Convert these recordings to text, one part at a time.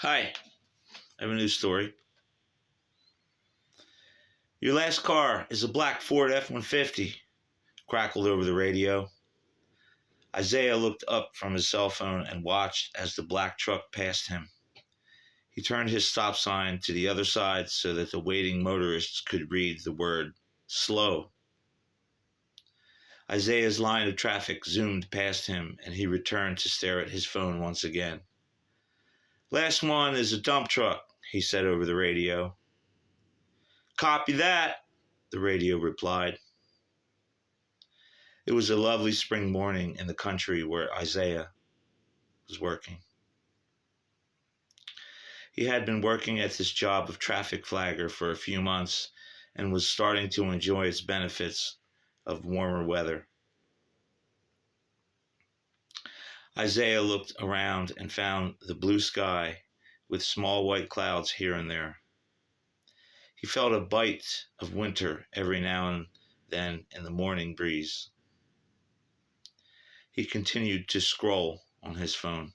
Hi, I have a news story. Your last car is a black Ford F-150, crackled over the radio. Isaiah looked up from his cell phone and watched as the black truck passed him. He turned his stop sign to the other side so that the waiting motorists could read the word slow. Isaiah's line of traffic zoomed past him, and he returned to stare at his phone once again. Last one is a dump truck, he said over the radio. Copy that, the radio replied. It was a lovely spring morning in the country where Isaiah was working. He had been working at this job of traffic flagger for a few months and was starting to enjoy its benefits of warmer weather. Isaiah looked around and found the blue sky with small white clouds here and there. He felt a bite of winter every now and then in the morning breeze. He continued to scroll on his phone.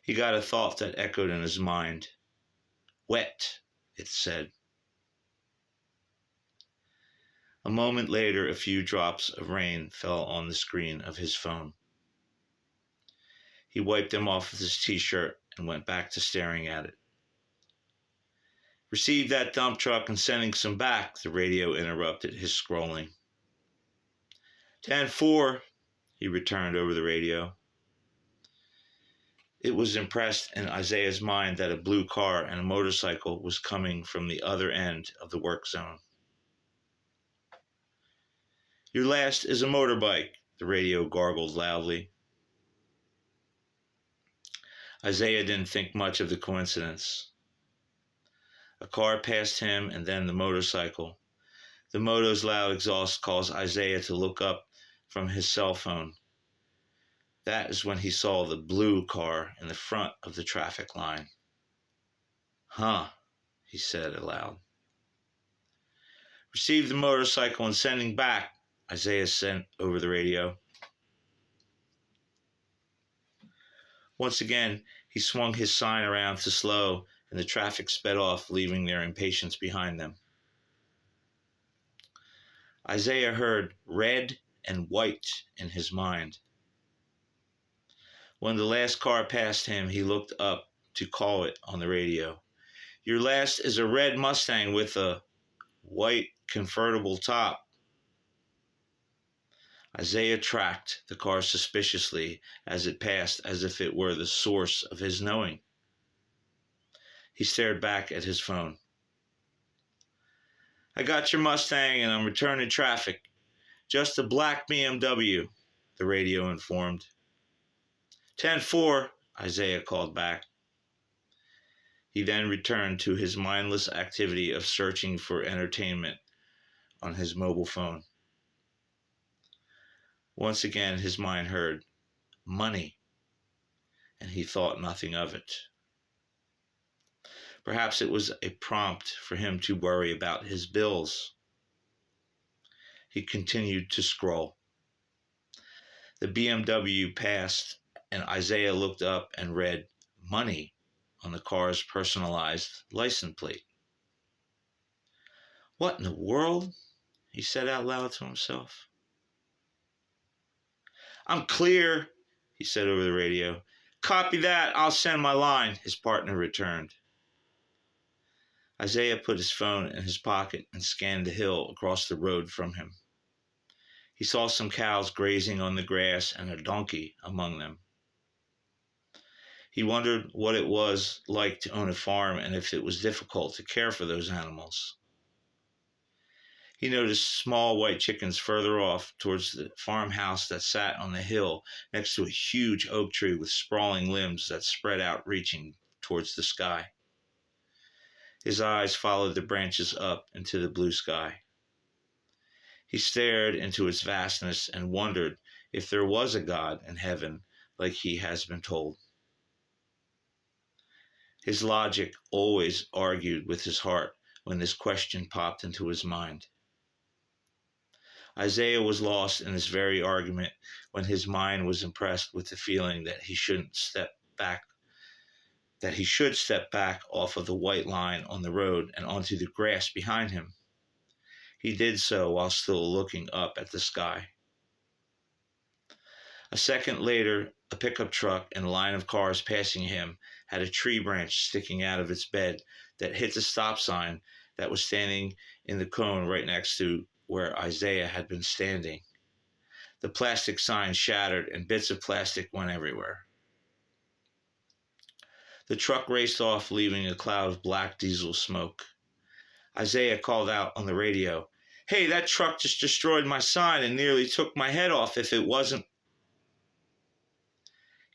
He got a thought that echoed in his mind. Wet, it said. A moment later, a few drops of rain fell on the screen of his phone. He wiped them off with his t-shirt and went back to staring at it. Received that dump truck and sending some back, the radio interrupted his scrolling. 10-4, he returned over the radio. It was impressed in Isaiah's mind that a blue car and a motorcycle was coming from the other end of the work zone. Your last is a motorbike, the radio gargled loudly. Isaiah didn't think much of the coincidence. A car passed him and then the motorcycle. The moto's loud exhaust caused Isaiah to look up from his cell phone. That is when he saw the blue car in the front of the traffic line. Huh, he said aloud. Received the motorcycle and sending back, Isaiah sent over the radio. Once again, he swung his sign around to slow, and the traffic sped off, leaving their impatience behind them. Isaiah heard red and white in his mind. When the last car passed him, he looked up to call it on the radio. Your last is a red Mustang with a white convertible top. Isaiah tracked the car suspiciously as it passed, as if it were the source of his knowing. He stared back at his phone. I got your Mustang and I'm returning traffic. Just a black BMW, the radio informed. 10-4, Isaiah called back. He then returned to his mindless activity of searching for entertainment on his mobile phone. Once again, his mind heard money, and he thought nothing of it. Perhaps it was a prompt for him to worry about his bills. He continued to scroll. The BMW passed, and Isaiah looked up and read money on the car's personalized license plate. What in the world? He said out loud to himself. I'm clear, he said over the radio. Copy that, I'll send my line, his partner returned. Isaiah put his phone in his pocket and scanned the hill across the road from him. He saw some cows grazing on the grass and a donkey among them. He wondered what it was like to own a farm and if it was difficult to care for those animals. He noticed small white chickens further off towards the farmhouse that sat on the hill next to a huge oak tree with sprawling limbs that spread out reaching towards the sky. His eyes followed the branches up into the blue sky. He stared into its vastness and wondered if there was a God in heaven like he has been told. His logic always argued with his heart when this question popped into his mind. Isaiah was lost in this very argument when his mind was impressed with the feeling that he shouldn't step back that he should step back off of the white line on the road and onto the grass behind him. He did so while still looking up at the sky. A second later, a pickup truck and a line of cars passing him had a tree branch sticking out of its bed that hit the stop sign that was standing in the cone right next to where Isaiah had been standing. The plastic sign shattered and bits of plastic went everywhere. The truck raced off, leaving a cloud of black diesel smoke. Isaiah called out on the radio, "Hey, that truck just destroyed my sign and nearly took my head off if it wasn't."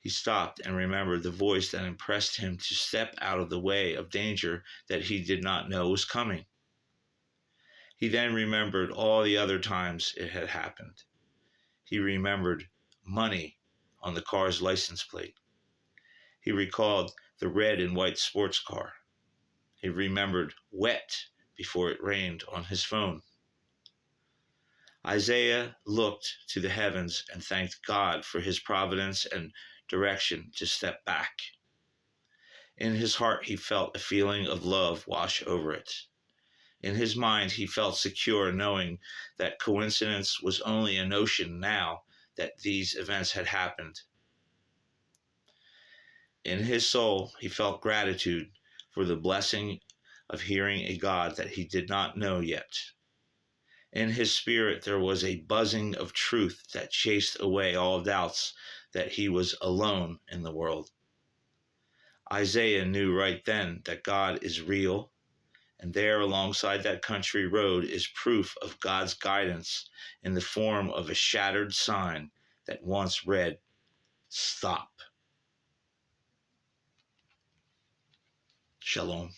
He stopped and remembered the voice that impressed him to step out of the way of danger that he did not know was coming. He then remembered all the other times it had happened. He remembered money on the car's license plate. He recalled the red and white sports car. He remembered wet before it rained on his phone. Isaiah looked to the heavens and thanked God for his providence and direction to step back. In his heart, he felt a feeling of love wash over it. In his mind, he felt secure knowing that coincidence was only a notion now that these events had happened. In his soul, he felt gratitude for the blessing of hearing a God that he did not know yet. In his spirit, there was a buzzing of truth that chased away all doubts that he was alone in the world. Isaiah knew right then that God is real, and there alongside that country road is proof of God's guidance in the form of a shattered sign that once read, "Stop." Shalom.